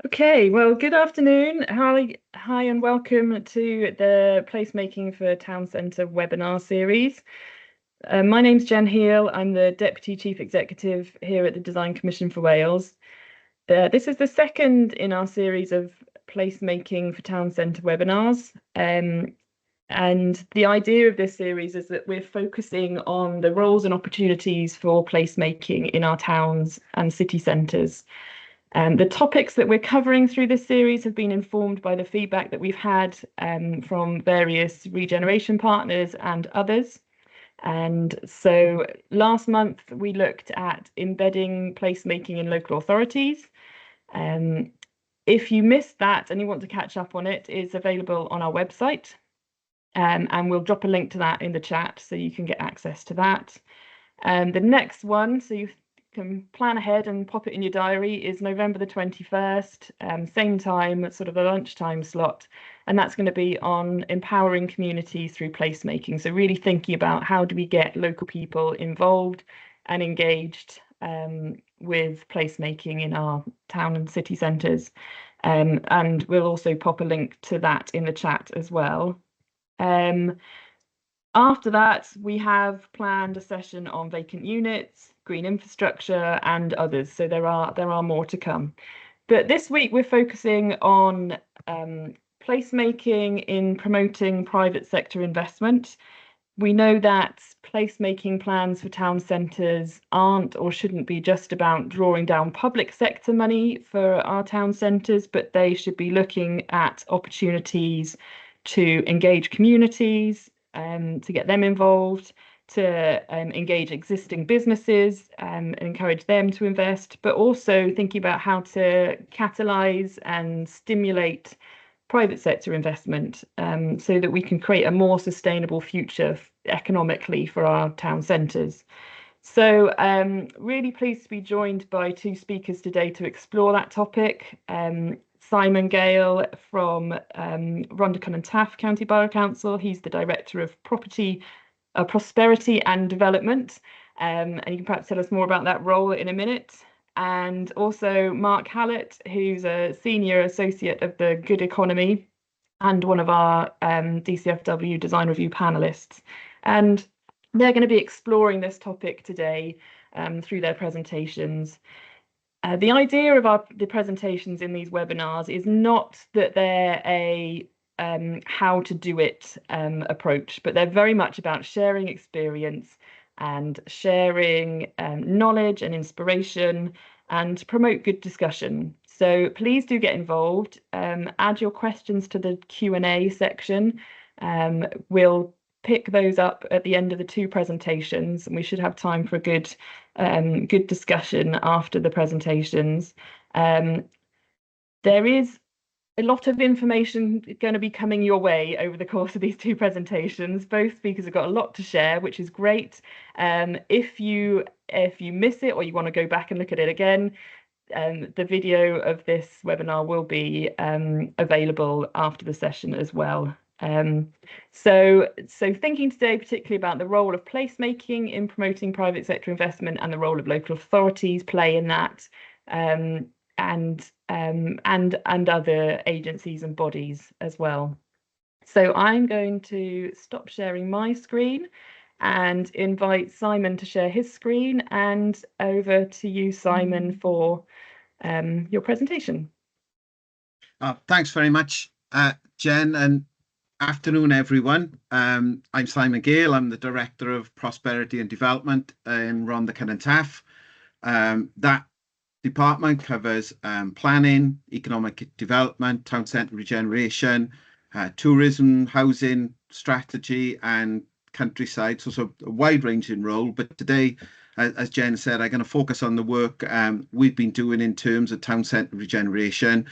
Okay, well, good afternoon. Hi, and welcome to the Placemaking for Town Centre webinar series. My name's Jen Heal. I'm the Deputy Chief Executive here at the Design Commission for Wales. This is the second in our series of Placemaking for Town Centre webinars. And the idea of this series is that we're focusing on the roles and opportunities for placemaking in our towns and city centres. The topics that we're covering through this series have been informed by the feedback that we've had from various regeneration partners and others. And so last month we looked at embedding placemaking in local authorities. If you missed that and you want to catch up on it, it's available on our website. And we'll drop a link to that in the chat so you can get access to that. The next one, so you can plan ahead and pop it in your diary, is November the 21st, same time, sort of a lunchtime slot. And that's going to be on empowering communities through placemaking. So really thinking about how do we get local people involved and engaged with placemaking in our town and city centres. And we'll also pop a link to that in the chat as well. After that, we have planned a session on vacant units, green infrastructure, and others. So there are more to come. But this week we're focusing on placemaking in promoting private sector investment. We know that placemaking plans for town centres aren't or shouldn't be just about drawing down public sector money for our town centres, but they should be looking at opportunities to engage communities, to get them involved, to engage existing businesses and encourage them to invest, but also thinking about how to catalyse and stimulate private sector investment so that we can create a more sustainable future economically for our town centres. So really pleased to be joined by two speakers today to explore that topic. Simon Gale from Rhondda and Taff County Borough Council. He's the Director of Prosperity and Development. And you can perhaps tell us more about that role in a minute. And also Mark Hallett, who's a Senior Associate of the Good Economy and one of our DCFW Design Review panelists. And they're going to be exploring this topic today through their presentations. The idea of the presentations in these webinars is not that they're a how to do it approach, but they're very much about sharing experience and sharing knowledge and inspiration and promote good discussion. So please do get involved. Add your questions to the Q&A section. We'll pick those up at the end of the two presentations, and we should have time for a good discussion after the presentations. There is a lot of information going to be coming your way over the course of these two presentations. Both speakers have got a lot to share, which is great. If you miss it or you want to go back and look at it again, the video of this webinar will be available after the session as well. So thinking today particularly about the role of placemaking in promoting private sector investment and the role of local authorities play in that, and other agencies and bodies as well. So I'm going to stop sharing my screen and invite Simon to share his screen, and over to you, Simon, for your presentation. Thanks very much, Jen, and afternoon, everyone. I'm Simon Gale. I'm the Director of Prosperity and Development in Rhondda and Taff. That department covers planning, economic development, town centre regeneration, tourism, housing, strategy, and countryside. So a wide-ranging role. But today, as Jen said, I'm going to focus on the work we've been doing in terms of town centre regeneration,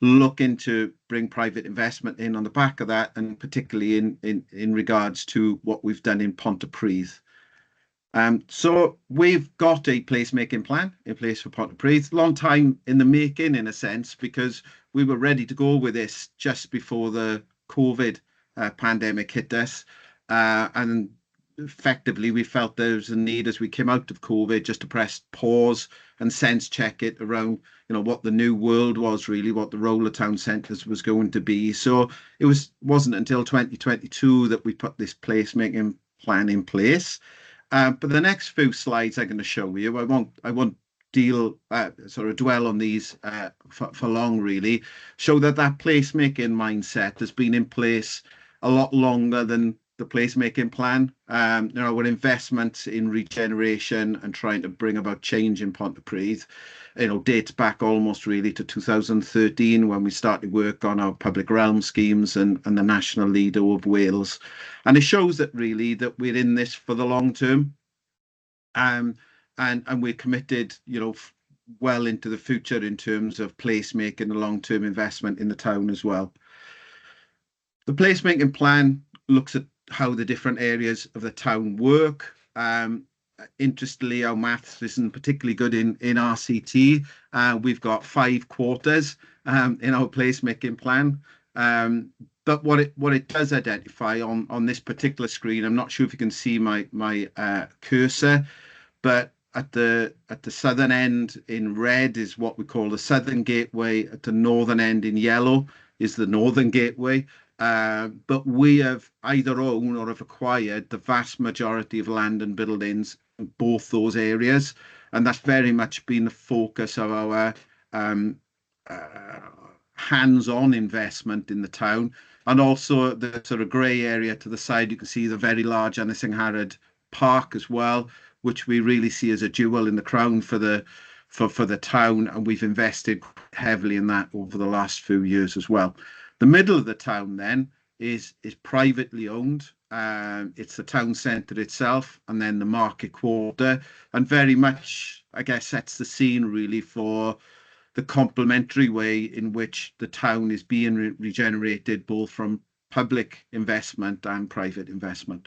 looking to bring private investment in on the back of that, and particularly in regards to what we've done in Pontypridd. So we've got a placemaking plan in place for Pontypridd. Long time in the making, in a sense, because we were ready to go with this just before the COVID pandemic hit us. And effectively we felt there was a need as we came out of COVID just to press pause and sense check it around, what the new world was really, what the role of town centres was going to be. So wasn't until 2022 that we put this placemaking plan in place. But the next few slides I'm going to show you, I won't deal sort of dwell on these for long really. Show that placemaking mindset has been in place a lot longer than the placemaking plan. Our investments in regeneration and trying to bring about change in Pontypridd, dates back almost really to 2013 when we started work on our public realm schemes and the National Leader of Wales. And it shows that really that we're in this for the long term. And we're committed, well into the future in terms of placemaking and long-term investment in the town as well. The placemaking plan looks at how the different areas of the town work. Interestingly, our maths isn't particularly good in RCT. We've got 5 quarters in our placemaking plan. But what it does identify on this particular screen, I'm not sure if you can see my cursor, but at the southern end in red is what we call the southern gateway. At the northern end in yellow is the northern gateway. But we have either owned or have acquired the vast majority of land and buildings in both those areas. And that's very much been the focus of our hands-on investment in the town. And also the sort of grey area to the side, you can see the very large Ynys Park as well, which we really see as a jewel in the crown for the town. And we've invested heavily in that over the last few years as well. The middle of the town then is privately owned. It's the town centre itself and then the market quarter, and very much, I guess, sets the scene really for the complementary way in which the town is being regenerated, both from public investment and private investment.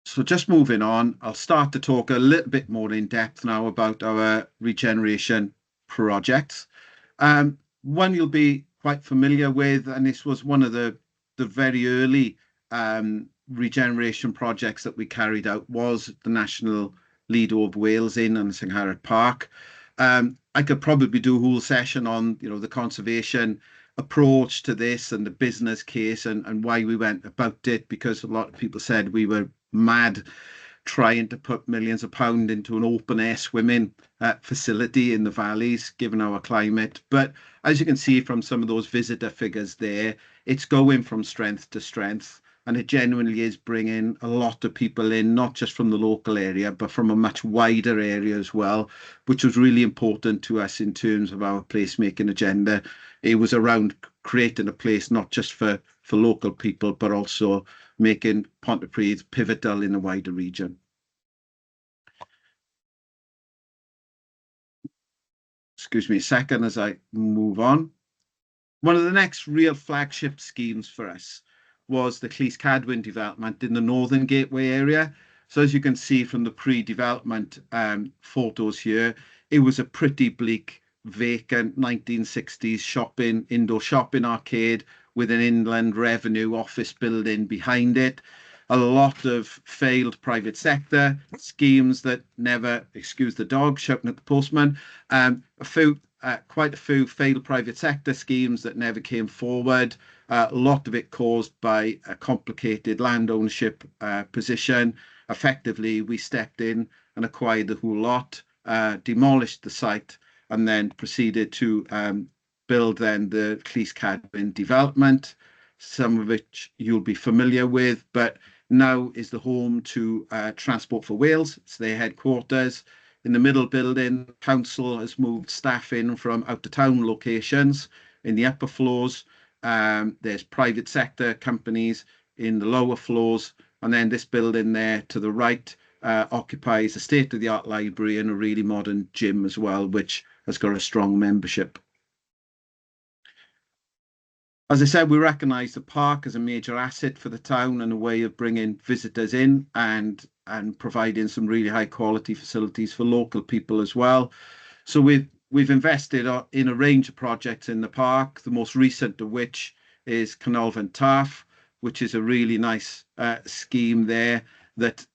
So just moving on, I'll start to talk a little bit more in depth now about our regeneration projects. One you'll be quite familiar with, and this was one of the very early regeneration projects that we carried out, was the National Leader of Wales in Ynys Park. I could probably do a whole session on the conservation approach to this and the business case and why we went about it, because a lot of people said we were mad trying to put millions of pounds into an open air swimming facility in the valleys, given our climate. But as you can see from some of those visitor figures there, it's going from strength to strength, and it genuinely is bringing a lot of people in, not just from the local area, but from a much wider area as well, which was really important to us in terms of our placemaking agenda. It was around creating a place not just for local people, but also making Pontypridd pivotal in a wider region. Excuse me a second as I move on. One of the next real flagship schemes for us was the Llys Cadwyn development in the Northern Gateway area. So as you can see from the pre-development photos here, it was a pretty bleak, vacant 1960s indoor shopping arcade with an inland revenue office building behind it. A lot of failed private sector schemes that never, excuse the dog shouting at the postman, quite a few failed private sector schemes that never came forward. A lot of it caused by a complicated land ownership position. Effectively, we stepped in and acquired the whole lot, demolished the site, and then proceeded to build then the Llys Cadwyn development, some of which you'll be familiar with, but now is the home to Transport for Wales. It's their headquarters. In the middle building, council has moved staff in from out of town locations. In the upper floors, there's private sector companies in the lower floors, and then this building there to the right occupies a state-of-the-art library and a really modern gym as well, which has got a strong membership. As I said, we recognise the park as a major asset for the town and a way of bringing visitors in and providing some really high quality facilities for local people as well. So we've invested in a range of projects in the park, the most recent of which is Canolfan Taff, which is a really nice scheme there that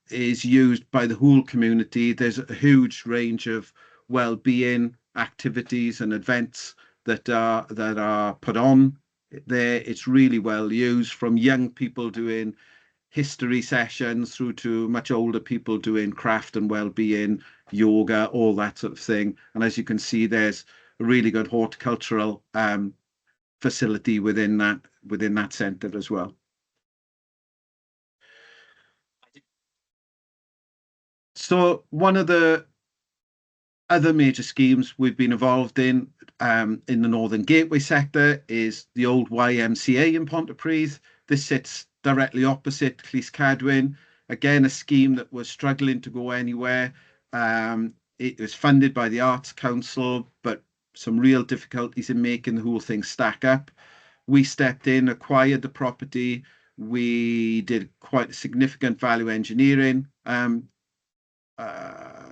is used by the whole community. There's a huge range of well-being activities and events that are put on there. It's really well used, from young people doing history sessions through to much older people doing craft and well-being, yoga, all that sort of thing. And as you can see, there's a really good horticultural facility within that centre as well. So one of the other major schemes we've been involved in the Northern Gateway sector is the old YMCA in Pontypridd. This sits directly opposite Cadwyn. Again, a scheme that was struggling to go anywhere. It was funded by the Arts Council, but some real difficulties in making the whole thing stack up. We stepped in, acquired the property. We did quite a significant value engineering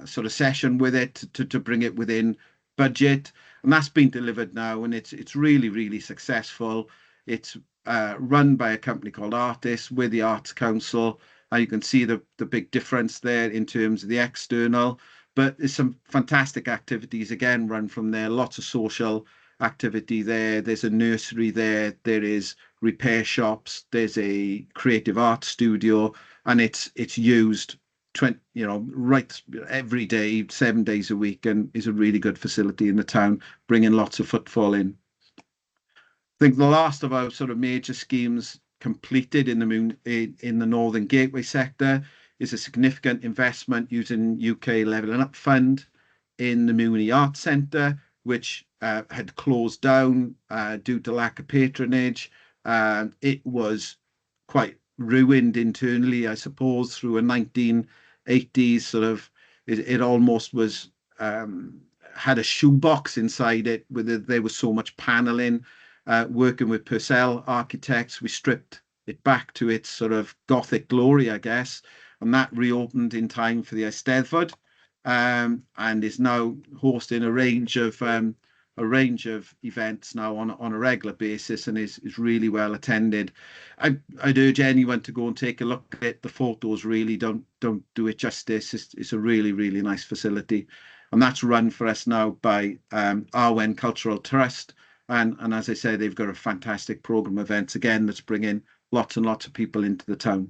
sort of session with it to bring it within budget, and that's been delivered now, and it's really successful. It's run by a company called Artis with the Arts Council, and you can see the big difference there in terms of the external. But there's some fantastic activities again run from there. Lots of social activity there. There's a nursery there. There is repair shops. There's a creative art studio, and it's used 20, right every day, 7 days a week, and is a really good facility in the town, bringing lots of footfall in. I think the last of our sort of major schemes completed in the Northern Gateway sector is a significant investment using UK Levelling Up Fund in the Mooney Arts Centre, which had closed down due to lack of patronage. It was quite ruined internally, I suppose, through a 1980s sort of, it almost was had a shoebox inside it, there was so much paneling. Working with Purcell Architects, we stripped it back to its sort of Gothic glory, I guess, and that reopened in time for the Eisteddfod, and is now hosting a range of events now on a regular basis, and is really well attended. I'd urge anyone to go and take a look at it. The photos really don't do it justice. It's a really nice facility, and that's run for us now by Arwen Cultural Trust. And as I say, they've got a fantastic program of events again that's bringing lots and lots of people into the town.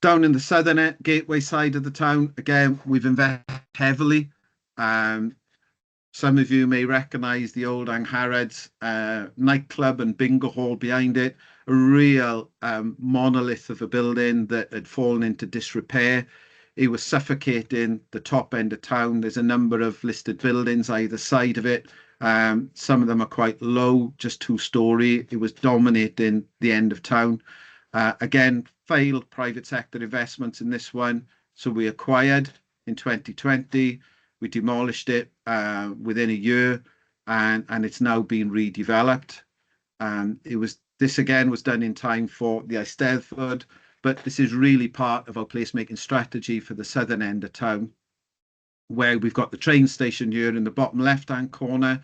Down in the southern gateway side of the town, again, we've invested heavily. Some of you may recognise the old Angharad nightclub and bingo hall behind it, a real monolith of a building that had fallen into disrepair. It was suffocating the top end of town. There's a number of listed buildings either side of it. Some of them are quite low, just 2-storey. It was dominating the end of town. Again, failed private sector investments in this one. So we acquired in 2020. We demolished it within a year, and it's now been redeveloped. This again was done in time for the Eisteddfod, but this is really part of our placemaking strategy for the southern end of town, where we've got the train station here in the bottom left-hand corner.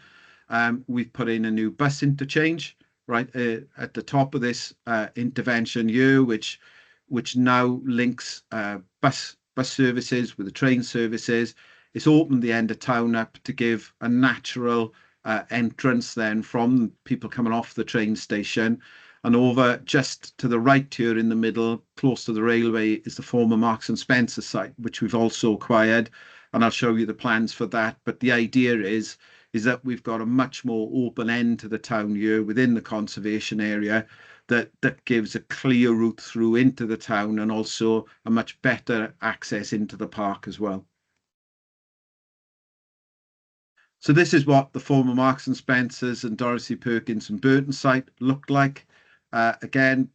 We've put in a new bus interchange right at the top of this intervention here, which now links bus services with the train services. It's opened the end of town up to give a natural entrance then from people coming off the train station, and over just to the right here in the middle, close to the railway, is the former Marks and Spencer site, which we've also acquired, and I'll show you the plans for that. But the idea is that we've got a much more open end to the town here within the conservation area that gives a clear route through into the town, and also a much better access into the park as well. So this is what the former Marks and Spencers and Dorothy Perkins and Burton site looked like. Again,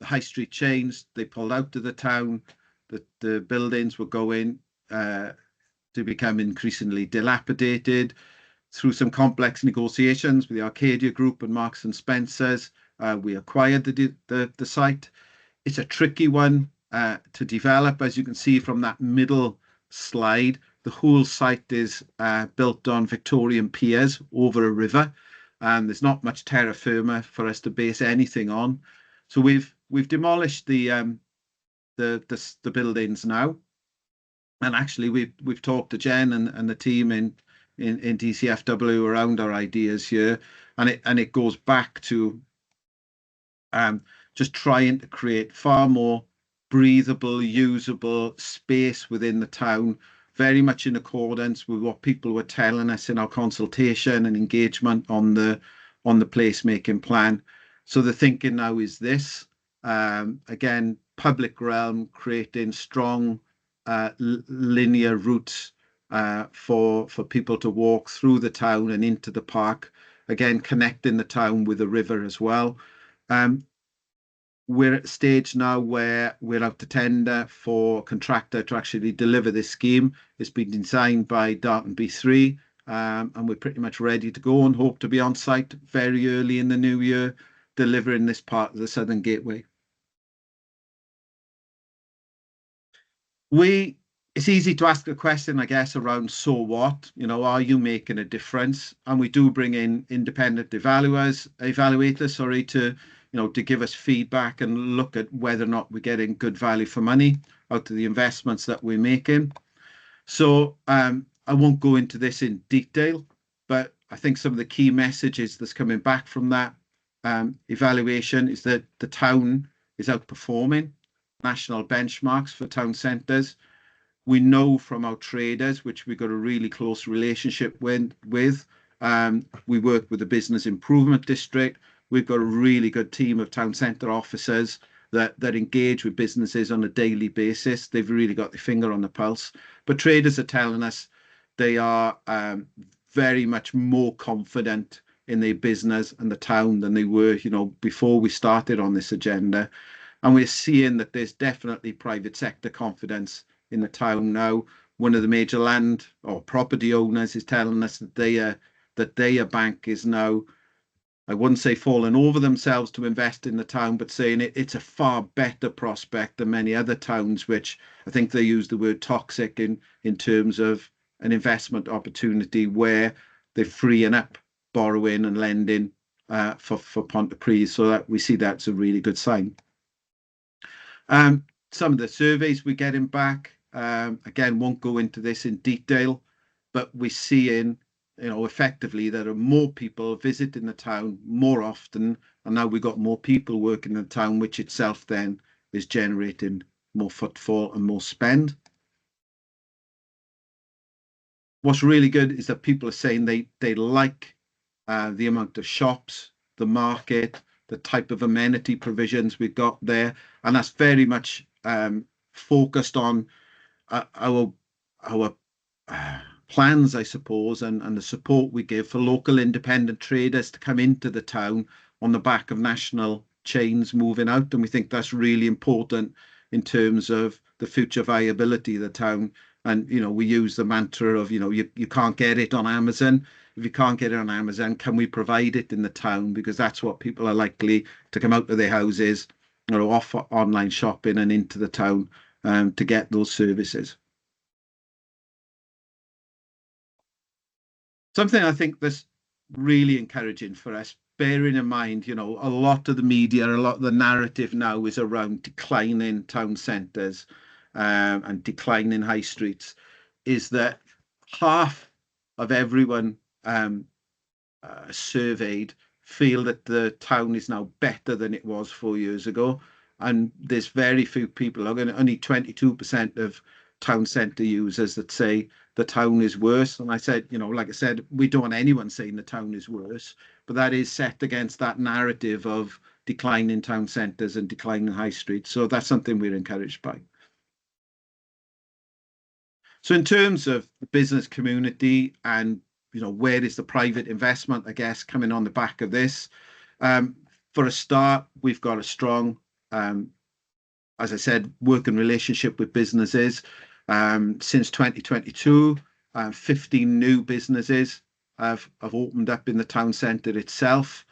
the high street changed. They pulled out of the town. The buildings were going to become increasingly dilapidated. Through some complex negotiations with the Arcadia Group and Marks and Spencers, we acquired the site. It's a tricky one to develop, as you can see from that middle slide. The whole site is built on Victorian piers over a river. and there's not much terra firma for us to base anything on. So we've demolished the buildings now, and actually we've talked to Jen and the team in DCFW around our ideas here, and it goes back to just trying to create far more breathable, usable space within the town, very much in accordance with what people were telling us in our consultation and engagement on the placemaking plan. So the thinking now is this, again, public realm, creating strong linear routes for people to walk through the town and into the park, again, connecting the town with the river as well. We're at a stage now where we're out to tender for a contractor to actually deliver this scheme. It's been designed by Darton B3, and we're pretty much ready to go and hope to be on site very early in the new year, delivering this part of the Southern Gateway. It's easy to ask a question, I guess, around so what, are you making a difference? And we do bring in independent evaluators, to give us feedback and look at whether or not we're getting good value for money out of the investments that we're making. So I won't go into this in detail, but I think some of the key messages that's coming back from that evaluation is that the town is outperforming national benchmarks for town centres. We know from our traders, which we've got a really close relationship with. We work with the Business Improvement District. We've got a really good team of town centre officers that engage with businesses on a daily basis. They've really got their finger on the pulse. But traders are telling us they are very much more confident in their business and the town than they were, before we started on this agenda. And we're seeing that there's definitely private sector confidence in the town now. One of the major land or property owners is telling us that their bank is now, I wouldn't say falling over themselves to invest in the town, but saying it's a far better prospect than many other towns, which I think they use the word toxic in terms of an investment opportunity where they're freeing up borrowing and lending for Pontypridd. So that we see that's a really good sign. Some of the surveys we're getting back, again, won't go into this in detail, but we're seeing, effectively there are more people visiting the town more often, and now we've got more people working in the town, which itself then is generating more footfall and more spend. What's really good is that people are saying they like the amount of shops, the market, the type of amenity provisions we've got there, and that's very much focused on our plans, I suppose, and the support we give for local independent traders to come into the town on the back of national chains moving out. And we think that's really important in terms of the future viability of the town. And, we use the mantra of, you can't get it on Amazon. If you can't get it on Amazon, can we provide it in the town? Because that's what people are likely to come out of their houses or off online shopping and into the town to get those services. Something I think that's really encouraging for us, bearing in mind, a lot of the media, a lot of the narrative now is around declining town centres and declining high streets, is that half of everyone surveyed feel that the town is now better than it was 4 years ago. And there's very few people, only 22% of town centre users that say the town is worse. And I said, like I said, we don't want anyone saying the town is worse, but that is set against that narrative of declining town centres and declining high streets. So that's something we're encouraged by. So in terms of the business community and, where is the private investment, I guess, coming on the back of this? For a start, we've got a strong, as I said, working relationship with businesses. Since 2022, 15 new businesses have opened up in the town centre itself.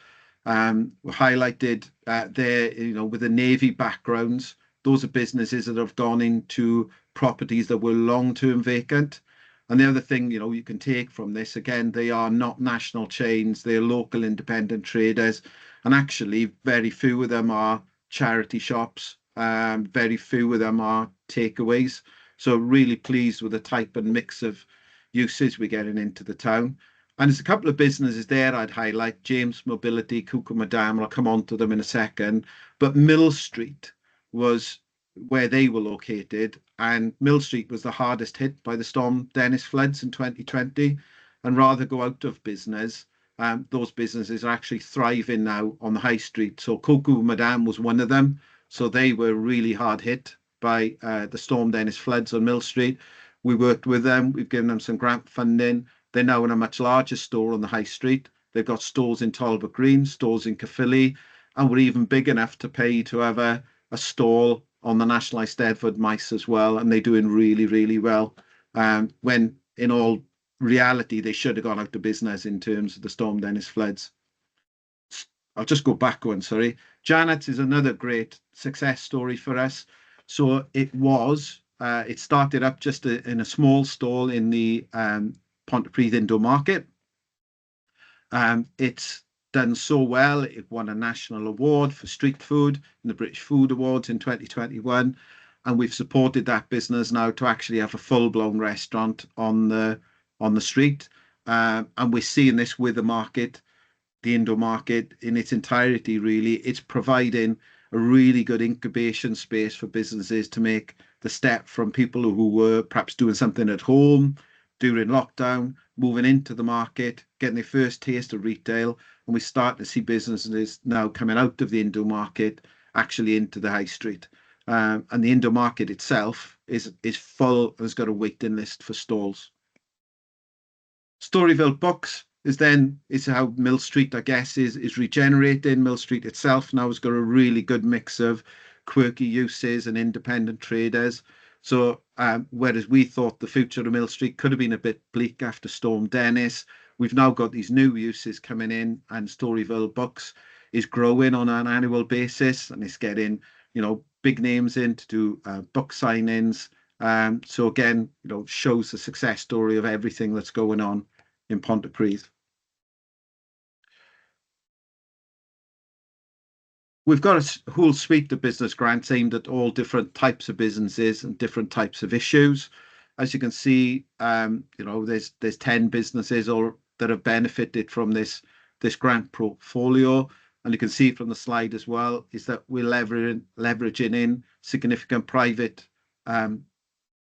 We're highlighted there, with the Navy backgrounds. Those are businesses that have gone into properties that were long-term vacant, And the other thing, you can take from this, again, they are not national chains, they're local independent traders. And actually, very few of them are charity shops. Very few of them are takeaways. So really pleased with the type and mix of uses we're getting into the town. And there's a couple of businesses there I'd highlight. James Mobility, Cuckoo Madame, I'll come on to them in a second. But Mill Street was where they were located. And Mill Street was the hardest hit by the Storm Dennis floods in 2020. And rather go out of business, those businesses are actually thriving now on the high street. So Cuckoo Madame was one of them. So they were really hard hit by the Storm Dennis floods on Mill Street. We worked with them. We've given them some grant funding. They're now in a much larger store on the high street. They've got stores in Talbot Green, stores in Caerphilly, and we're even big enough to pay to have a stall on the National Eisteddfod Mice as well, and they're doing really, really well. When in all reality, they should have gone out of business in terms of the Storm Dennis floods. I'll just go back one, sorry. Janet's is another great success story for us. So it started up just in a small stall in the Pontypridd Indoor Market. It's done so well. It won a national award for street food in the British Food Awards in 2021. And we've supported that business now to actually have a full-blown restaurant on the street. And we're seeing this with the market, the indoor market in its entirety, really. It's providing a really good incubation space for businesses to make the step from people who were perhaps doing something at home during lockdown, moving into the market, getting their first taste of retail. And we start to see businesses now coming out of the indoor market actually into the high street. And the indoor market itself is full and has got a waiting list for stalls. Storyville Books is how Mill Street, I guess, is regenerating. Mill Street itself now has got a really good mix of quirky uses and independent traders. So whereas we thought the future of Mill Street could have been a bit bleak after Storm Dennis, we've now got these new uses coming in, and Storyville Books is growing on an annual basis, and it's getting big names in to do book signings. So again, shows the success story of everything that's going on in Pontypridd. We've got a whole suite of business grants aimed at all different types of businesses and different types of issues. As you can see, there's 10 businesses that have benefited from this grant portfolio. And you can see from the slide as well is that we're leveraging in significant private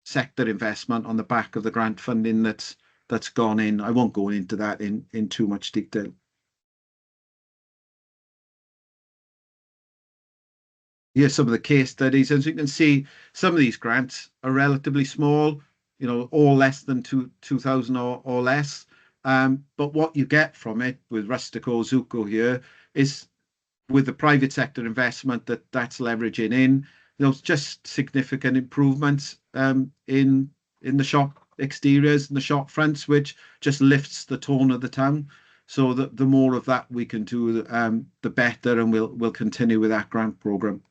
sector investment on the back of the grant funding that's gone in. I won't go into that in too much detail. Here's some of the case studies. As you can see, some of these grants are relatively small, all less than 2,000 or less. But what you get from it with Rustico Zuko here is with the private sector investment that's leveraging in, just significant improvements in the shop exteriors and the shop fronts, which just lifts the tone of the town. So the more of that we can do, the better, and we'll continue with that grant program.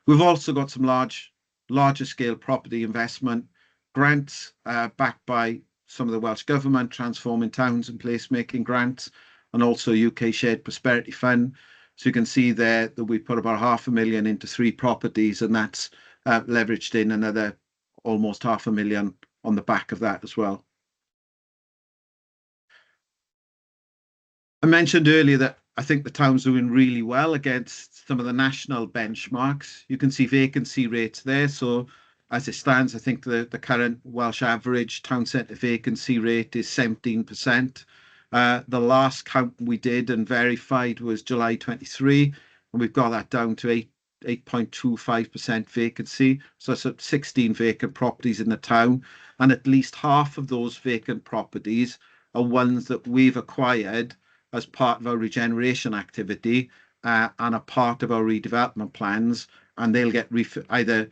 We've also got some larger scale property investment grants backed by some of the Welsh Government, Transforming Towns and Placemaking grants, and also UK Shared Prosperity Fund. So you can see there that we put about £500,000 into 3 properties, and that's leveraged in another almost £500,000 on the back of that as well. I mentioned earlier that I think the town's doing really well against some of the national benchmarks. You can see vacancy rates there. So as it stands, I think the current Welsh average town centre vacancy rate is 17%. The last count we did and verified was July 23, and we've got that down to 8.25% vacancy. So that's 16 vacant properties in the town, and at least half of those vacant properties are ones that we've acquired as part of our regeneration activity and a part of our redevelopment plans, and they'll get either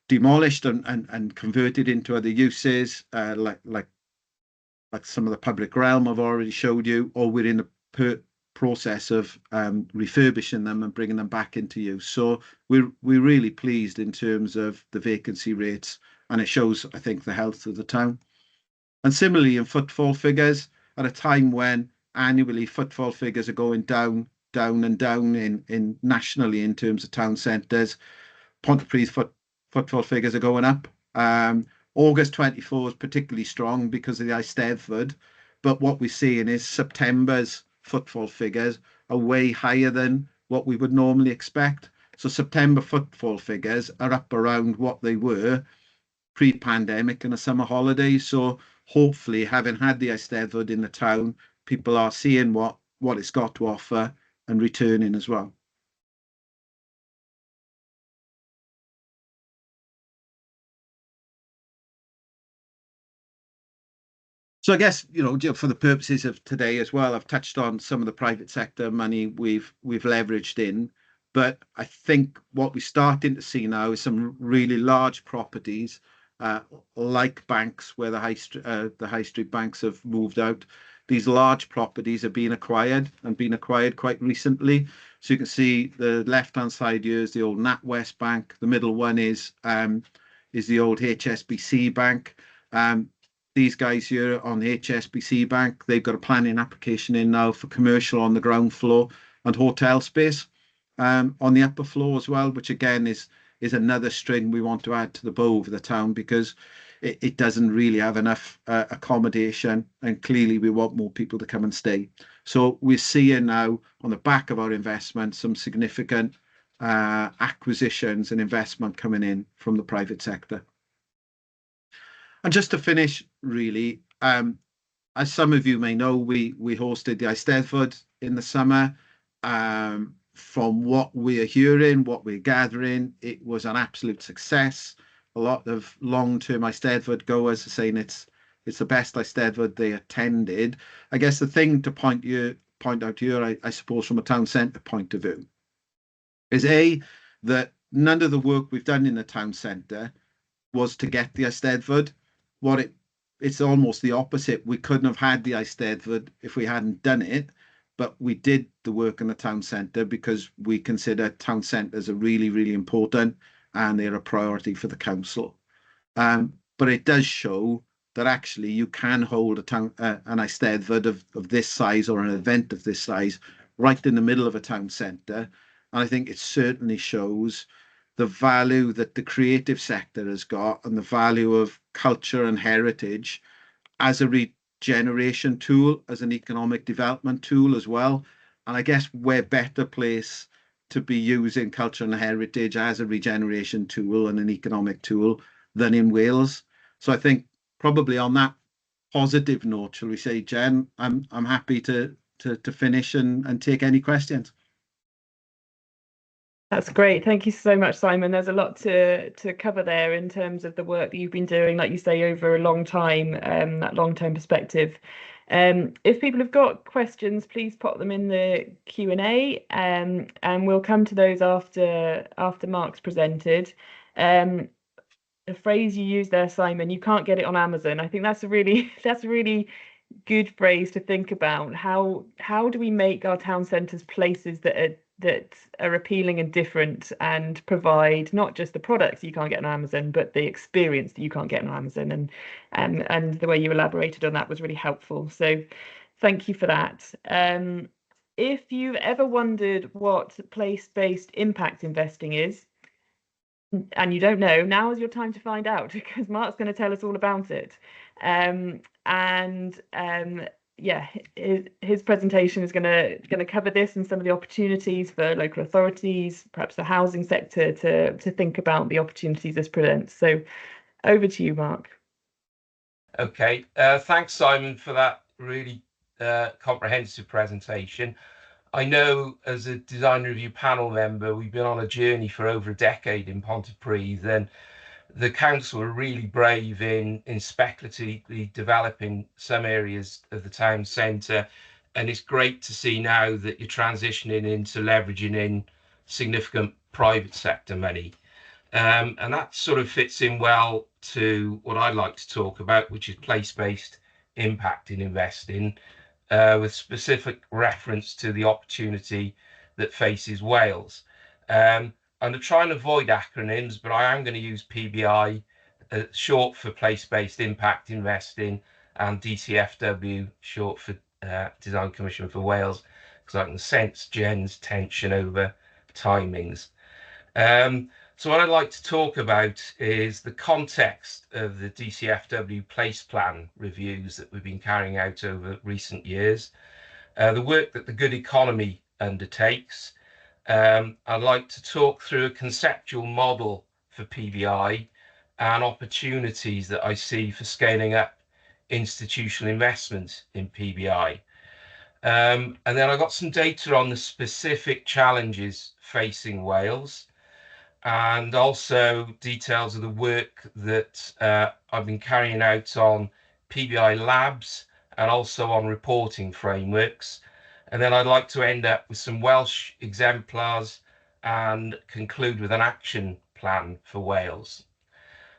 demolished and converted into other uses, like some of the public realm I've already showed you, or we're in the process of refurbishing them and bringing them back into use. So we're really pleased in terms of the vacancy rates and it shows, I think, the health of the town. And similarly in footfall figures, at a time when annually footfall figures are going down, down and down in nationally in terms of town centres, Pontypridd footfall figures are going up. August 24 is particularly strong because of the Eisteddfod, but what we're seeing is September's footfall figures are way higher than what we would normally expect. So September footfall figures are up around what they were pre-pandemic in a summer holiday. So hopefully, having had the Eisteddfod in the town, people are seeing what it's got to offer and returning as well. So I guess, for the purposes of today as well, I've touched on some of the private sector money we've leveraged in, but I think what we're starting to see now is some really large properties, like banks, where the high street banks have moved out. These large properties are being acquired and been acquired quite recently. So you can see the left-hand side here is the old NatWest Bank. The middle one is the old HSBC Bank. These guys here on the HSBC Bank, they've got a planning application in now for commercial on the ground floor and hotel space on the upper floor as well, which again is another string we want to add to the bow of the town, because it doesn't really have enough accommodation, and clearly we want more people to come and stay. So we're seeing now on the back of our investment some significant acquisitions and investment coming in from the private sector. And just to finish, really, as some of you may know, we hosted the Eisteddfod in the summer. From what we are hearing, what we're gathering, it was an absolute success. A lot of long-term Eisteddfod goers are saying it's the best Eisteddfod they attended. I guess the thing to point out here, I suppose, from a town centre point of view, is that none of the work we've done in the town centre was to get the Eisteddfod. It's almost the opposite. We couldn't have had the Eisteddfod if we hadn't done it, but we did the work in the town centre because we consider town centres are really, really important and they're a priority for the council. But it does show that actually you can hold an Eisteddfod of this size, or an event of this size, right in the middle of a town centre. And I think it certainly shows the value that the creative sector has got, and the value of culture and heritage as a regeneration tool, as an economic development tool as well. And I guess we're better placed to be using culture and heritage as a regeneration tool and an economic tool than in Wales. So I think probably on that positive note, shall we say, Jen, I'm happy to finish and take any questions. That's great. Thank you so much, Simon. There's a lot to cover there in terms of the work that you've been doing, like you say, over a long time, that long-term perspective. If people have got questions, please pop them in the Q&A, and we'll come to those after Mark's presented. The phrase you used there, Simon, you can't get it on Amazon. I think that's a really good phrase to think about. How do we make our town centres places that are appealing and different, and provide not just the products you can't get on Amazon, but the experience that you can't get on Amazon? And the way you elaborated on that was really helpful. So thank you for that. If you've ever wondered what place-based impact investing is, and you don't know, now is your time to find out, because Mark's going to tell us all about it. Yeah, his presentation is going to cover this and some of the opportunities for local authorities, perhaps the housing sector, to think about the opportunities this presents. So over to you, Mark. Okay, thanks, Simon, for that really comprehensive presentation. I know as a design review panel member, we've been on a journey for over a decade in Pontypridd, and the council are really brave in speculatively developing some areas of the town centre, and it's great to see now that you're transitioning into leveraging in significant private sector money, and that sort of fits in well to what I'd like to talk about, which is place-based impact in investing, with specific reference to the opportunity that faces Wales. I'm going to try and avoid acronyms, but I am going to use PBI, short for place-based impact investing, and DCFW, short for Design Commission for Wales, because I can sense Jen's tension over timings. So what I'd like to talk about is the context of the DCFW place plan reviews that we've been carrying out over recent years, the work that the Good Economy undertakes. I'd like to talk through a conceptual model for PBI and opportunities that I see for scaling up institutional investment in PBI. And then I got some data on the specific challenges facing Wales, and also details of the work that I've been carrying out on PBI labs and also on reporting frameworks. And then I'd like to end up with some Welsh exemplars and conclude with an action plan for Wales.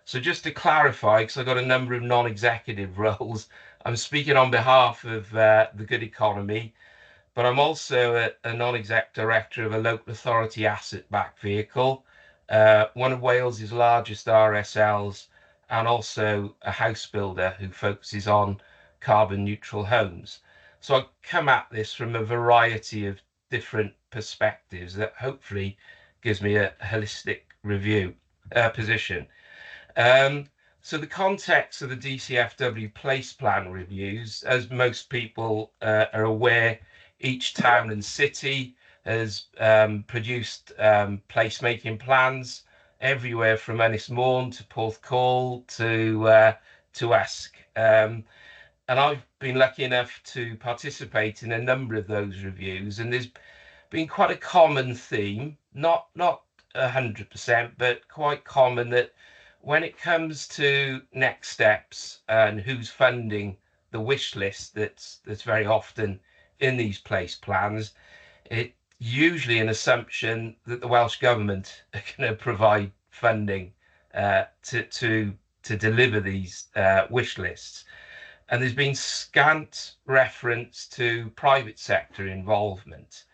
So just to clarify, because I've got a number of non-executive roles, I'm speaking on behalf of the Good Economy, but I'm also a non-exec director of a local authority asset-backed vehicle, one of Wales's largest RSLs, and also a house builder who focuses on carbon neutral homes. So I come at this from a variety of different perspectives that hopefully gives me a holistic review position. So the context of the DCFW place plan reviews, as most people are aware, each town and city has produced placemaking plans everywhere from Ynys to Porthcawl to Usk. And I've been lucky enough to participate in a number of those reviews, and there's been quite a common theme, not 100%, but quite common, that when it comes to next steps and who's funding the wish list that's very often in these place plans, it's usually an assumption that the Welsh Government are going to provide funding to deliver these wish lists. And there's been scant reference to private sector involvement.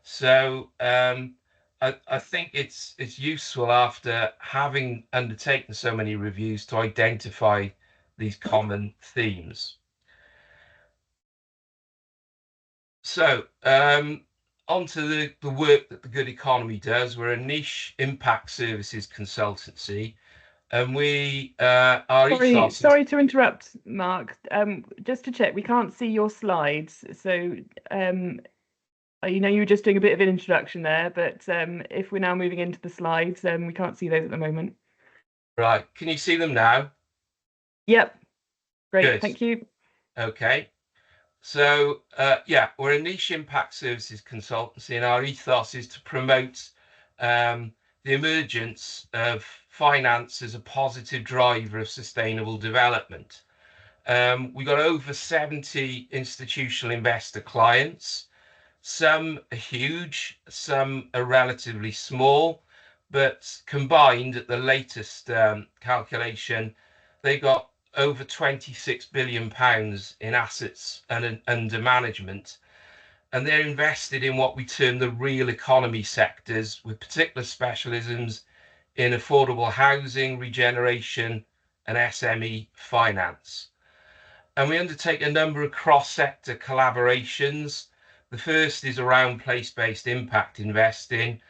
So I think it's useful, after having undertaken so many reviews, to identify these common themes. So onto the work that the Good Economy does. We're a niche impact services consultancy, and we sorry to interrupt, Mark. Just to check, we can't see your slides, so you know, you were just doing a bit of an introduction there, but if we're now moving into the slides, we can't see those at the moment. Right, can you see them now? Yep, great. Good. Thank you. Okay, so yeah, we're a niche impact services consultancy, and our ethos is to promote the emergence of finance as a positive driver of sustainable development. We've got over 70 institutional investor clients. Some are huge, some are relatively small, but combined at the latest calculation, they got over £26 billion in assets and under management. And they're invested in what we term the real economy sectors, with particular specialisms in affordable housing, regeneration, and SME finance. And we undertake a number of cross-sector collaborations. The first is around place-based impact investing,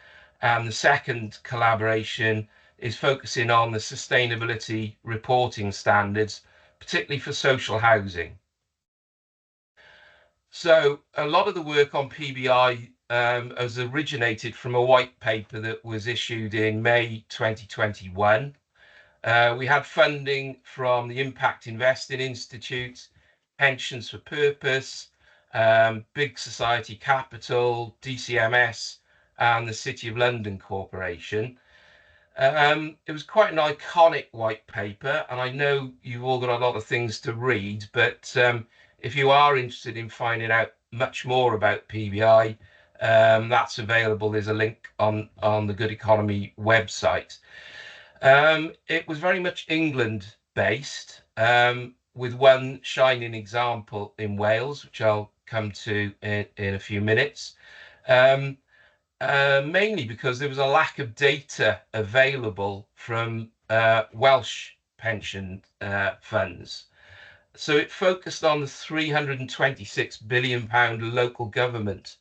and the second collaboration is focusing on the sustainability reporting standards, particularly for social housing. So a lot of the work on PBI has originated from a white paper that was issued in May 2021. We had funding from the Impact Investing Institute, Pensions for Purpose, Big Society Capital, DCMS, and the City of London Corporation. It was quite an iconic white paper, and I know you've all got a lot of things to read, but if you are interested in finding out much more about PBI, that's available. There's a link on the Good Economy website. It was very much England based, with one shining example in Wales, which I'll come to in a few minutes, mainly because there was a lack of data available from Welsh pension funds. So it focused on the £326 billion local government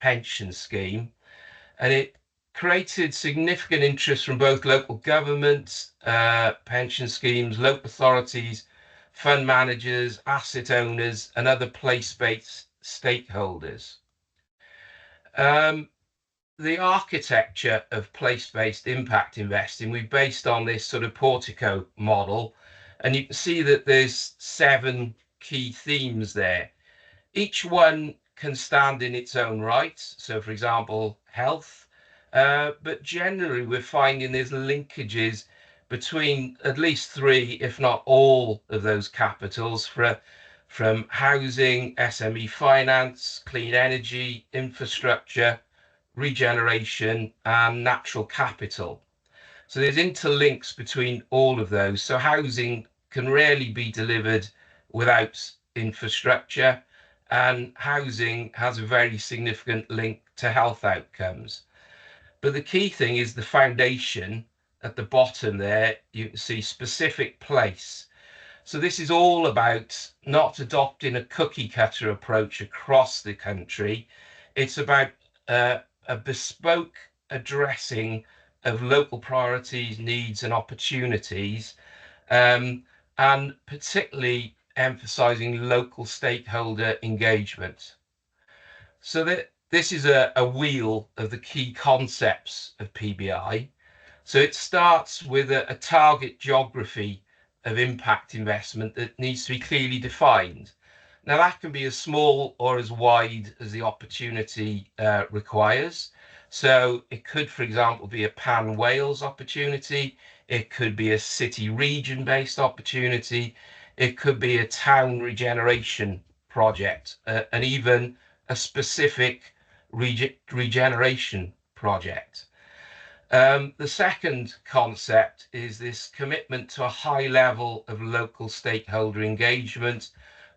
pension scheme, and it created significant interest from both local governments, pension schemes, local authorities, fund managers, asset owners, and other place-based stakeholders. The architecture of place-based impact investing, we based on this sort of portico model, and you can see that there's 7 key themes there. Each one can stand in its own right. So, for example, health, but generally we're finding there's linkages between at least 3, if not all, of those capitals from housing, SME finance, clean energy, infrastructure, regeneration, and natural capital. So there's interlinks between all of those. So housing can rarely be delivered without infrastructure, and housing has a very significant link to health outcomes. But the key thing is the foundation at the bottom there. You can see specific place. So this is all about not adopting a cookie cutter approach across the country. It's about a bespoke addressing of local priorities, needs, and opportunities, and particularly emphasizing local stakeholder engagement. So that this is a wheel of the key concepts of PBI. So it starts with a target geography of impact investment that needs to be clearly defined. Now that can be as small or as wide as the opportunity requires. So it could, for example, be a pan-Wales opportunity. It could be a city region based opportunity. It could be a town regeneration project, and even a specific regeneration project. The second concept is this commitment to a high level of local stakeholder engagement,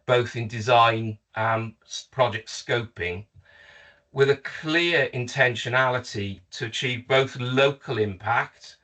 both in design and project scoping, with a clear intentionality to achieve both local impact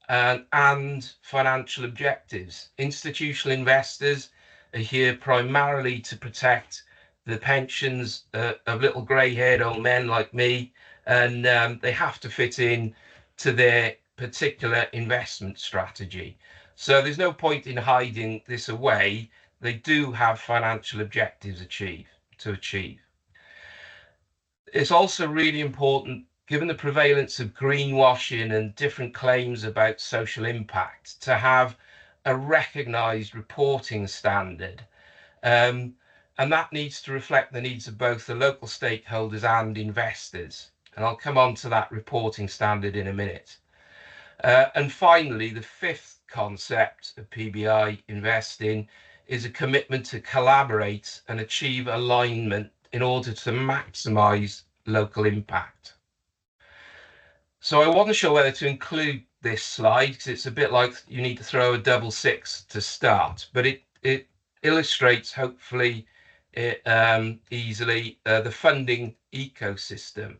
and financial objectives. Institutional investors are here primarily to protect the pensions of little grey-haired old men like me, and they have to fit in to their particular investment strategy. So there's no point in hiding this away. They do have financial objectives to achieve. It's also really important, given the prevalence of greenwashing and different claims about social impact, to have a recognised reporting standard. And that needs to reflect the needs of both the local stakeholders and investors. And I'll come on to that reporting standard in a minute. And finally, the fifth concept of PBI investing is a commitment to collaborate and achieve alignment in order to maximise local impact. So I wasn't sure whether to include this slide because it's a bit like you need to throw a 6 to start, but it illustrates hopefully easily the funding ecosystem.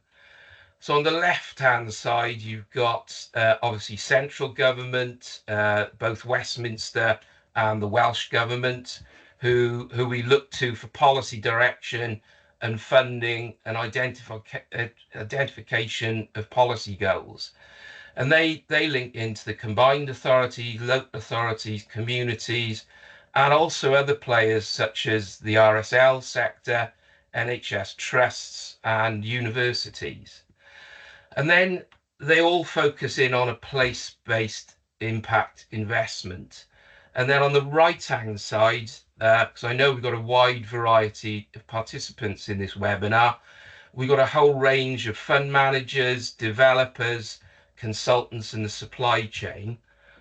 So on the left-hand side, you've got obviously central government, both Westminster and the Welsh government, who we look to for policy direction and funding and identification of policy goals. And they link into the combined authorities, local authorities, communities, and also other players such as the RSL sector, NHS trusts, and universities. And then they all focus in on a place-based impact investment. And then on the right-hand side, because I know we've got a wide variety of participants in this webinar, we've got a whole range of fund managers, developers, consultants in the supply chain.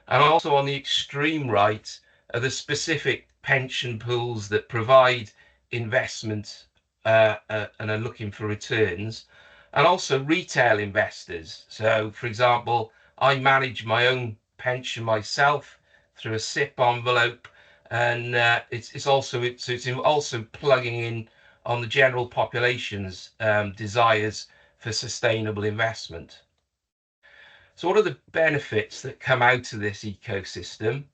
And also on the extreme right are the specific pension pools that provide investment and are looking for returns, and also retail investors. So, for example, I manage my own pension myself through a SIP envelope, and it's also plugging in on the general population's desires for sustainable investment. So what are the benefits that come out of this ecosystem?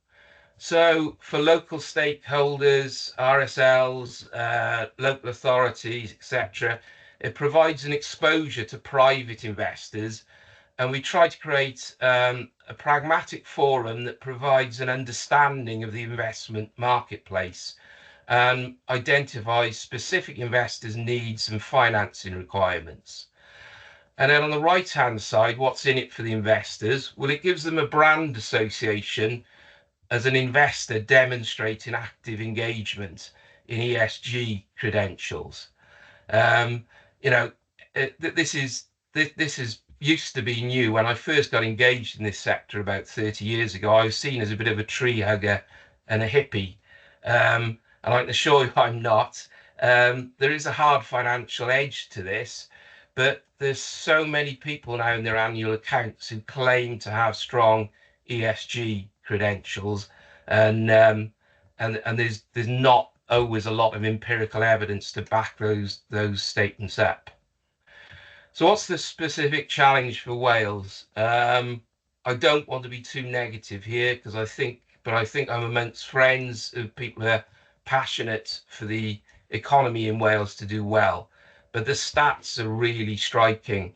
So for local stakeholders, RSLs, local authorities, etc., it provides an exposure to private investors, and we try to create a pragmatic forum that provides an understanding of the investment marketplace and identifies specific investors' needs and financing requirements. And then on the right-hand side, what's in it for the investors? Well, it gives them a brand association as an investor demonstrating active engagement in ESG credentials. You know, this is used to be new. When I first got engaged in this sector about 30 years ago, I was seen as a bit of a tree hugger and a hippie. And I can assure you I'm not. There is a hard financial edge to this, but there's so many people now in their annual accounts who claim to have strong ESG credentials, and there's not always a lot of empirical evidence to back those statements up. So what's the specific challenge for Wales? I don't want to be too negative here because I think I'm amongst friends of people who are passionate for the economy in Wales to do well. But the stats are really striking.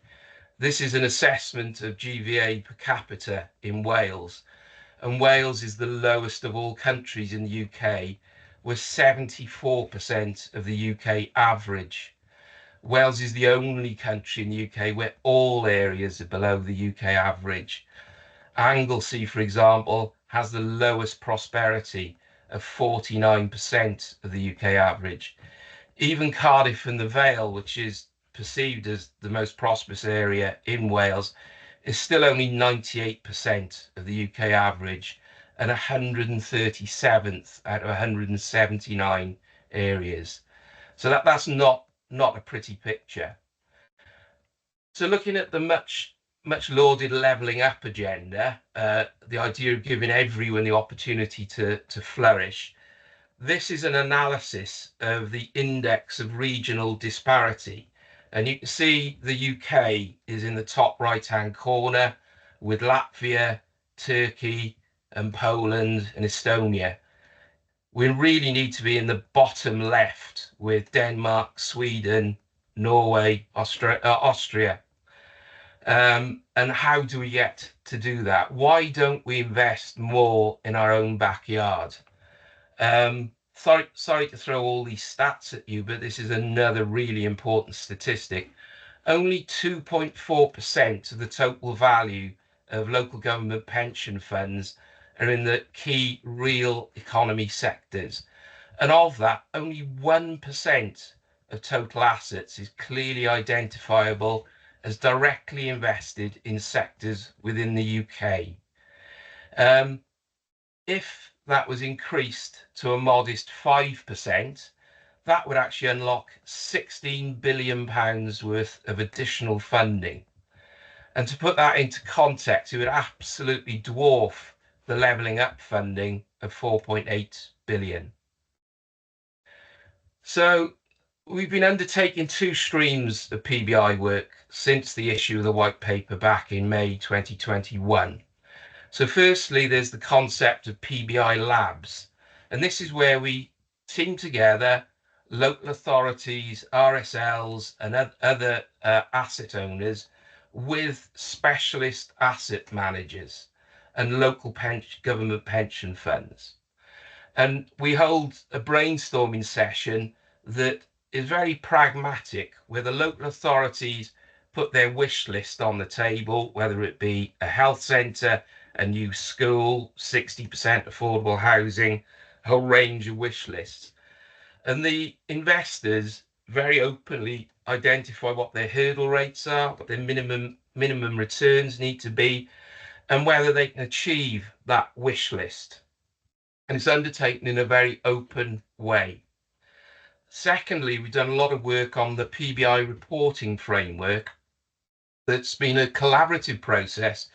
This is an assessment of GVA per capita in Wales, and Wales is the lowest of all countries in the UK, with 74% of the UK average. Wales is the only country in the UK where all areas are below the UK average. Anglesey, for example, has the lowest prosperity of 49% of the UK average. Even Cardiff and the Vale, which is perceived as the most prosperous area in Wales, is still only 98% of the UK average and 137th out of 179 areas. So that's not a pretty picture. So looking at the much lauded levelling up agenda, the idea of giving everyone the opportunity to flourish, this is an analysis of the index of regional disparity. And you can see the UK is in the top right-hand corner with Latvia, Turkey, and Poland and Estonia. We really need to be in the bottom left with Denmark, Sweden, Norway, Austria. And how do we get to do that? Why don't we invest more in our own backyard? Sorry to throw all these stats at you, but this is another really important statistic. Only 2.4% of the total value of local government pension funds are in the key real economy sectors. And of that, only 1% of total assets is clearly identifiable as directly invested in sectors within the UK. If that was increased to a modest 5%, that would actually unlock £16 billion worth of additional funding. And to put that into context, it would absolutely dwarf the levelling up funding of 4.8 billion. So we've been undertaking 2 streams of PBI work since the issue of the white paper back in May 2021. So firstly, there's the concept of PBI labs, and this is where we team together local authorities, RSLs, and other asset owners with specialist asset managers and local government pension funds. And we hold a brainstorming session that is very pragmatic, where the local authorities put their wish list on the table, whether it be a health centre, a new school, 60% affordable housing, a whole range of wish lists. And the investors very openly identify what their hurdle rates are, what their minimum returns need to be, and whether they can achieve that wish list. And it's undertaken in a very open way. Secondly, we've done a lot of work on the PBI reporting framework. That's been a collaborative process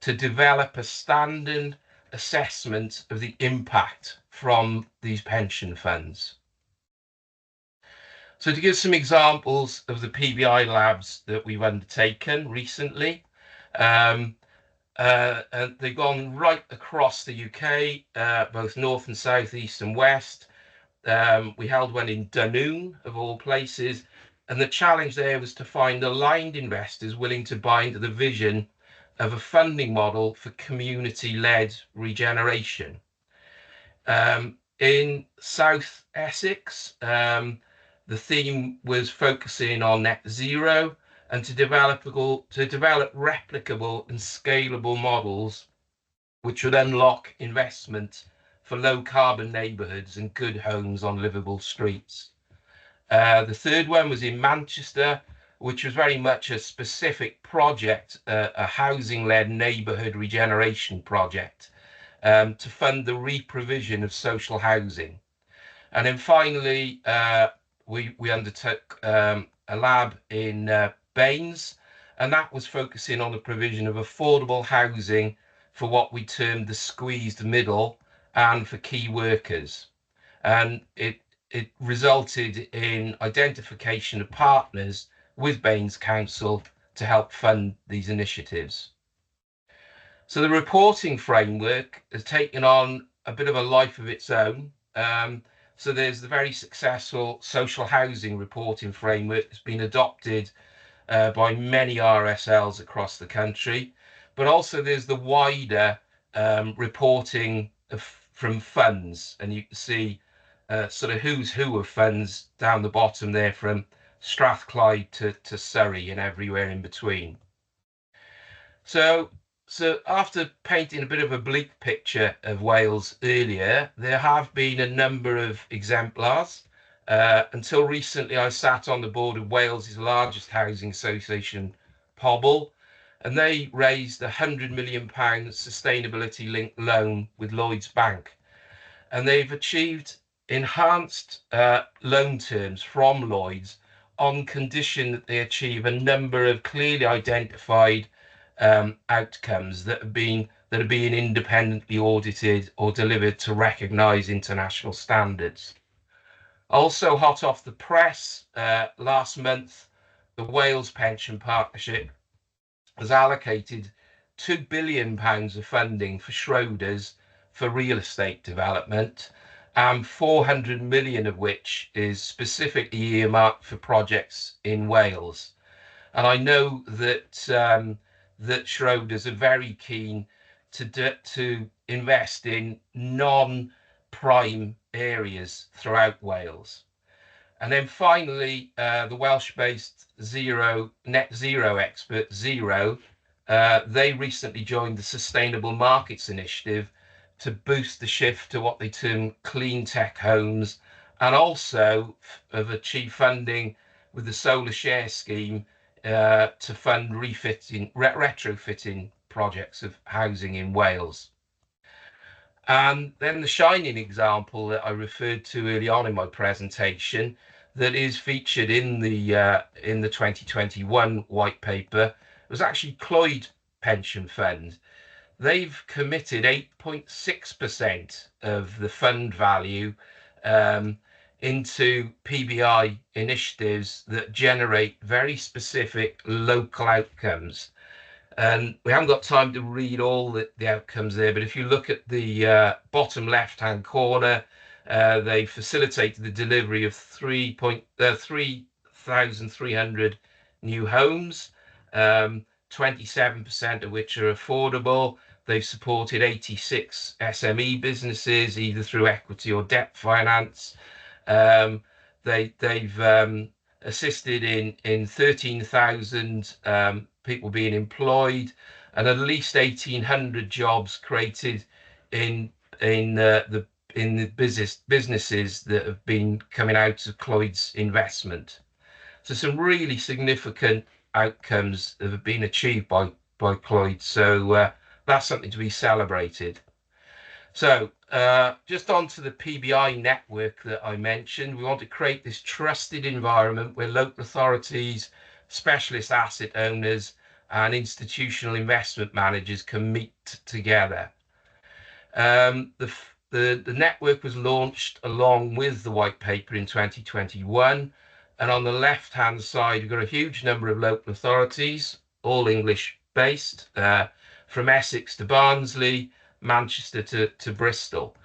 to develop a standard assessment of the impact from these pension funds. So to give some examples of the PBI labs that we've undertaken recently, and they've gone right across the UK, both north and south, east and west. We held one in Dunoon, of all places, and the challenge there was to find aligned investors willing to buy into the vision of a funding model for community-led regeneration. In South Essex, the theme was focusing on net zero and to develop replicable and scalable models which would unlock investment for low carbon neighbourhoods and good homes on livable streets. The third one was in Manchester, which was very much a specific project, a housing-led neighbourhood regeneration project, to fund the re-provision of social housing. And then finally, we undertook a lab in Baines, and that was focusing on the provision of affordable housing for what we termed the squeezed middle and for key workers. And it resulted in identification of partners with Baines Council to help fund these initiatives. So the reporting framework has taken on a bit of a life of its own. So there's the very successful social housing reporting framework that's been adopted by many RSLs across the country, but also there's the wider reporting from funds, and you can see sort of who's who of funds down the bottom there, from Strathclyde to Surrey and everywhere in between. So after painting a bit of a bleak picture of Wales earlier, there have been a number of exemplars. Until recently, I sat on the board of Wales's largest housing association, Pobl, and they raised a £100 million sustainability-linked loan with Lloyds Bank. And they've achieved enhanced loan terms from Lloyds on condition that they achieve a number of clearly identified outcomes that are being independently audited or delivered to recognise international standards. Also hot off the press, last month, the Wales Pension Partnership has allocated £2 billion of funding for Schroders for real estate development, and 400 million of which is specifically earmarked for projects in Wales. And I know that that Schroders are very keen to invest in non-prime areas throughout Wales. And then finally, the Welsh-based net zero expert Zero, they recently joined the Sustainable Markets Initiative to boost the shift to what they term clean tech homes, and also have achieved funding with the Solar Share Scheme to fund retrofitting projects of housing in Wales. And then the shining example that I referred to early on in my presentation, that is featured in the 2021 white paper, was actually Clwyd Pension Fund. They've committed 8.6% of the fund value into PBI initiatives that generate very specific local outcomes. And we haven't got time to read all the outcomes there, but if you look at the bottom left-hand corner, they facilitated the delivery of 3,300 new homes, 27% of which are affordable. They've supported 86 SME businesses, either through equity or debt finance. They've assisted in 13,000 people being employed, and at least 1,800 jobs created in the businesses that have been coming out of Clwyd's investment. So some really significant outcomes that have been achieved by Clwyd. So that's something to be celebrated. So just onto the PBI network that I mentioned, we want to create this trusted environment where local authorities, specialist asset owners, and institutional investment managers can meet together. The network was launched along with the white paper in 2021, and on the left-hand side, we've got a huge number of local authorities, all English-based, from Essex to Barnsley, Manchester to Bristol.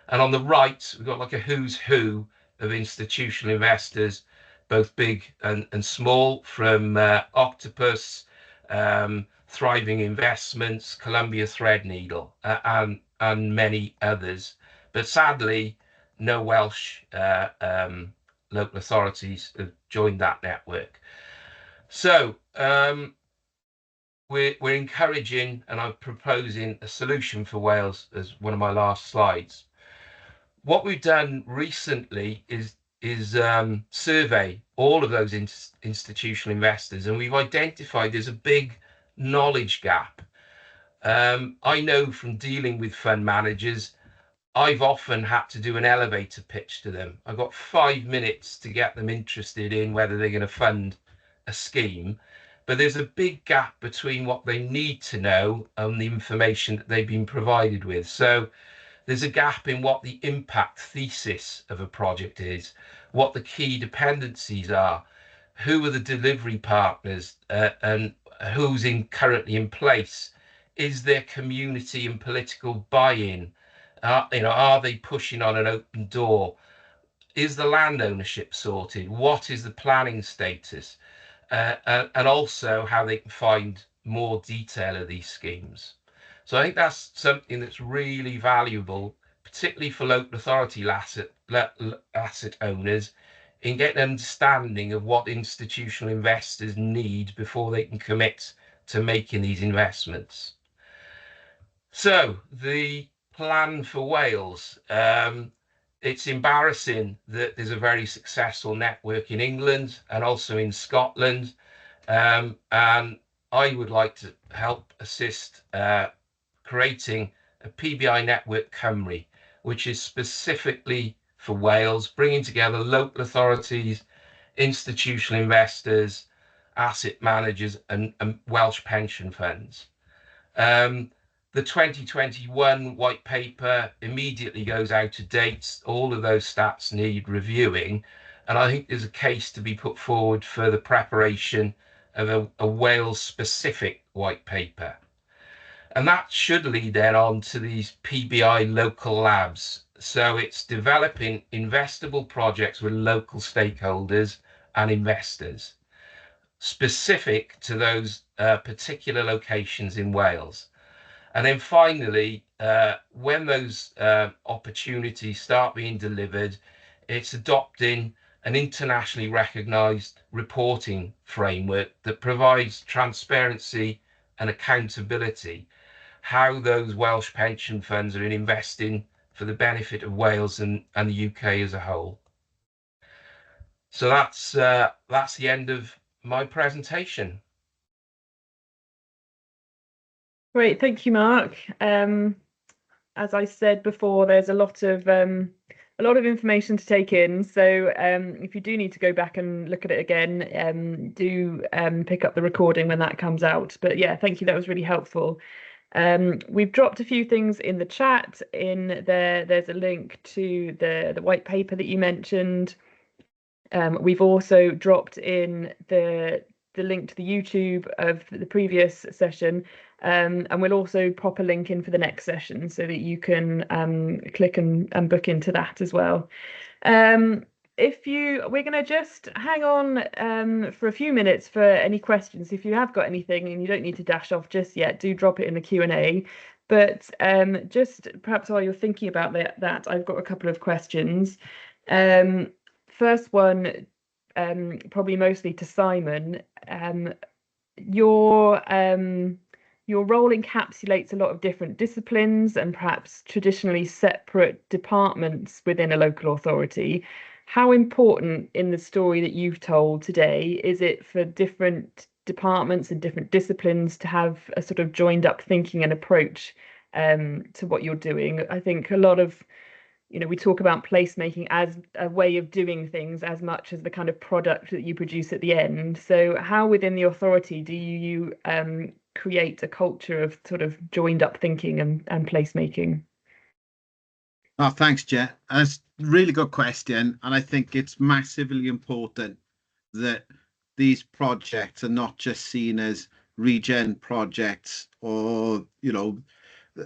And on the right, we've got like a who's who of institutional investors, both big and small, from Octopus, Thriving Investments, Columbia Threadneedle, and many others. But sadly, no Welsh local authorities have joined that network. So we're encouraging, and I'm proposing a solution for Wales as one of my last slides. What we've done recently is survey all of those institutional investors, and we've identified there's a big knowledge gap. I know from dealing with fund managers, I've often had to do an elevator pitch to them. I've got 5 minutes to get them interested in whether they're going to fund a scheme, but there's a big gap between what they need to know and the information that they've been provided with. So there's a gap in what the impact thesis of a project is, what the key dependencies are, who are the delivery partners, and who's currently in place. Is there community and political buy-in? Are they pushing on an open door? Is the land ownership sorted? What is the planning status? And also how they can find more detail of these schemes. So I think that's something that's really valuable, particularly for local authority asset owners, in getting an understanding of what institutional investors need before they can commit to making these investments. So the plan for Wales. It's embarrassing that there's a very successful network in England and also in Scotland. And I would like to help assist creating a PBI Network Cymru, which is specifically for Wales, bringing together local authorities, institutional investors, asset managers, and Welsh pension funds. The 2021 white paper immediately goes out of date. All of those stats need reviewing. And I think there's a case to be put forward for the preparation of a Wales-specific white paper. And that should lead then on to these PBI local labs. So it's developing investable projects with local stakeholders and investors, specific to those particular locations in Wales. And then finally, when those opportunities start being delivered, it's adopting an internationally recognised reporting framework that provides transparency and accountability, how those Welsh pension funds are investing for the benefit of Wales and the UK as a whole. So that's the end of my presentation. Great, thank you, Mark. As I said before, there's a lot of information to take in. So if you do need to go back and look at it again, do pick up the recording when that comes out. But yeah, thank you. That was really helpful. We've dropped a few things in the chat. In there, there's a link to the white paper that you mentioned. We've also dropped in the link to the YouTube of the previous session, and we'll also pop a link in for the next session so that you can click and book into that as well. We're going to just hang on for a few minutes for any questions. If you have got anything, and you don't need to dash off just yet, do drop it in the Q&A. But just perhaps while you're thinking about that, I've got a couple of questions. First one, probably mostly to Simon. Your role encapsulates a lot of different disciplines and perhaps traditionally separate departments within a local authority. How important in the story that you've told today is it for different departments and different disciplines to have a sort of joined up thinking and approach to what you're doing? I think a lot of, we talk about placemaking as a way of doing things as much as the kind of product that you produce at the end. So how within the authority do you create a culture of sort of joined up thinking and placemaking? Oh, thanks, Jet. That's a really good question. And I think it's massively important that these projects are not just seen as regen projects or, you know,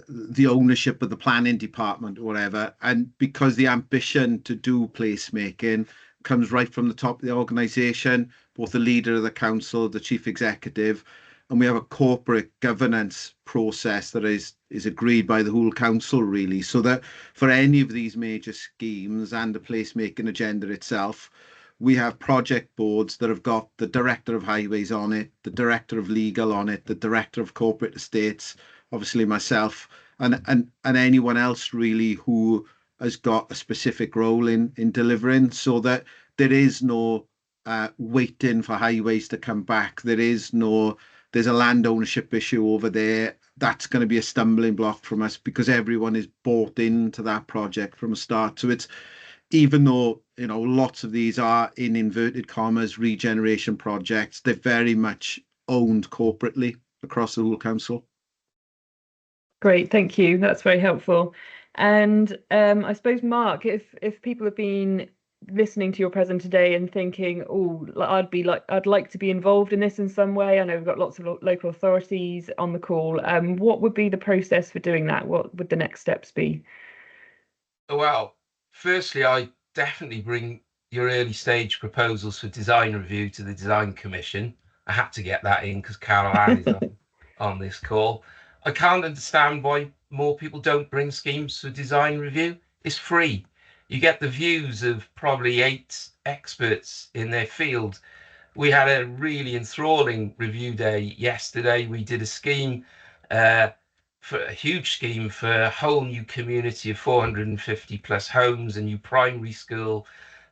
the ownership of the planning department or whatever. And because the ambition to do placemaking comes right from the top of the organisation, both the leader of the council, the chief executive, and we have a corporate governance process that is agreed by the whole council, really, so that for any of these major schemes and the placemaking agenda itself, we have project boards that have got the director of highways on it, the director of legal on it, the director of corporate estates, obviously myself, and anyone else really who has got a specific role in delivering, so that there is no waiting for highways to come back. There's a land ownership issue over there. That's going to be a stumbling block from us because everyone is bought into that project from the start. So it's, even though, you know, lots of these are in inverted commas regeneration projects, they're very much owned corporately across the whole council. Great, thank you. That's very helpful. And I suppose, Mark, if people have been listening to your present today and thinking, oh, I'd like to be involved in this in some way. I know we've got lots of local authorities on the call. What would be the process for doing that? What would the next steps be? Well, firstly, I definitely bring your early stage proposals for design review to the Design Commission. I had to get that in because Carol Ann is on this call. I can't understand why more people don't bring schemes for design review. It's free. You get the views of probably 8 experts in their field. We had a really enthralling review day yesterday. We did a scheme, for a huge scheme for a whole new community of 450 plus homes, a new primary school,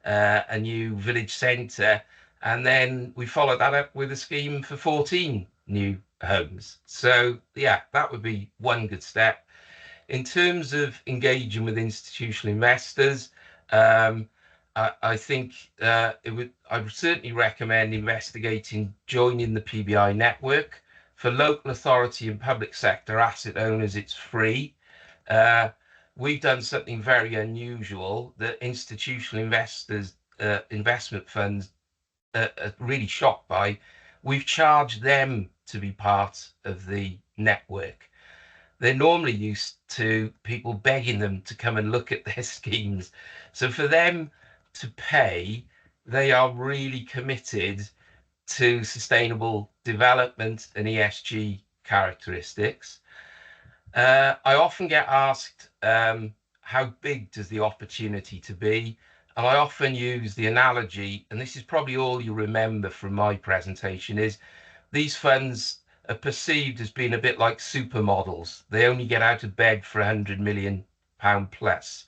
a new village centre. And then we followed that up with a scheme for 14 new homes. So yeah, that would be one good step. In terms of engaging with institutional investors, I think I would certainly recommend investigating joining the PBI network. For local authority and public sector asset owners, it's free. We've done something very unusual that institutional investors, investment funds, are really shocked by. We've charged them to be part of the network. They're normally used to people begging them to come and look at their schemes. So for them to pay, they are really committed to sustainable development and ESG characteristics. I often get asked, how big does the opportunity to be? And I often use the analogy, and this is probably all you remember from my presentation, is these funds are perceived as being a bit like supermodels. They only get out of bed for £100 million plus.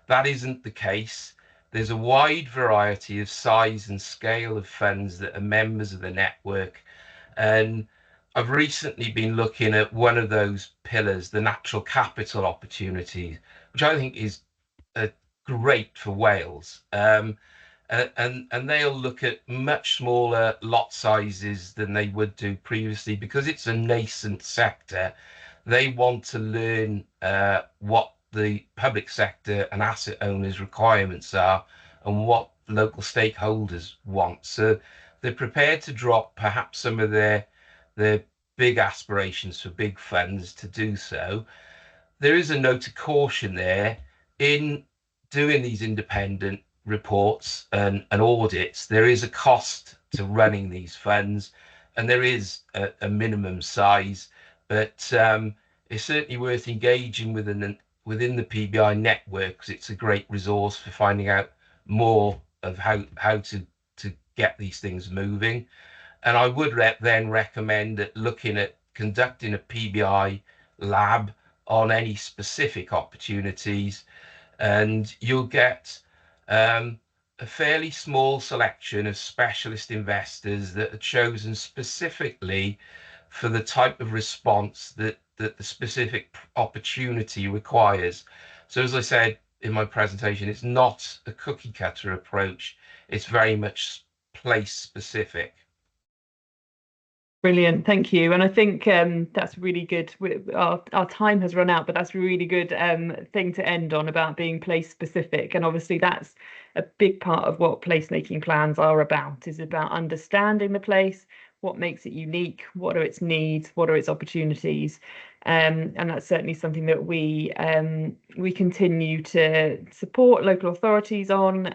That isn't the case. There's a wide variety of size and scale of funds that are members of the network. And I've recently been looking at one of those pillars, the natural capital opportunity, which I think is great for Wales. And they'll look at much smaller lot sizes than they would do previously because it's a nascent sector. They want to learn what the public sector and asset owners' requirements are and what local stakeholders want. So they're prepared to drop perhaps some of their big aspirations for big funds to do so. There is a note of caution there in doing these independent reports and audits. There is a cost to running these funds, and there is a minimum size, but it's certainly worth engaging within the PBI network because it's a great resource for finding out more of how to get these things moving. And I would then recommend that looking at conducting a PBI lab on any specific opportunities, and you'll get a fairly small selection of specialist investors that are chosen specifically for the type of response that the specific opportunity requires. So as I said in my presentation, it's not a cookie cutter approach. It's very much place specific. Brilliant, thank you. And I think that's really good. Our time has run out, but that's a really good thing to end on about being place specific. And obviously that's a big part of what placemaking plans are about, is about understanding the place, what makes it unique, what are its needs, what are its opportunities. And that's certainly something that we continue to support local authorities on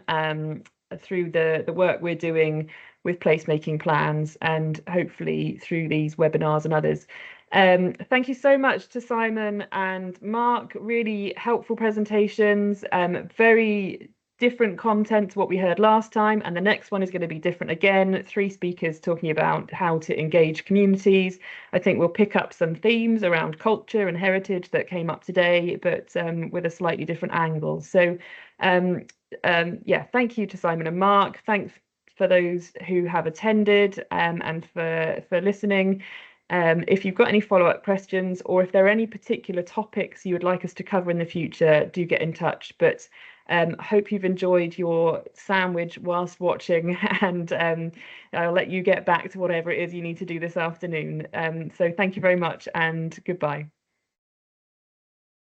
through the work we're doing with placemaking plans, and hopefully through these webinars and others. Thank you so much to Simon and Mark. Really helpful presentations, very different content to what we heard last time, and the next one is going to be different again. 3 speakers talking about how to engage communities. I think we'll pick up some themes around culture and heritage that came up today, but with a slightly different angle. So yeah, thank you to Simon and Mark. Thanks for those who have attended and for listening. If you've got any follow-up questions, or if there are any particular topics you would like us to cover in the future, do get in touch. But hope you've enjoyed your sandwich whilst watching, and I'll let you get back to whatever it is you need to do this afternoon. So thank you very much, and goodbye.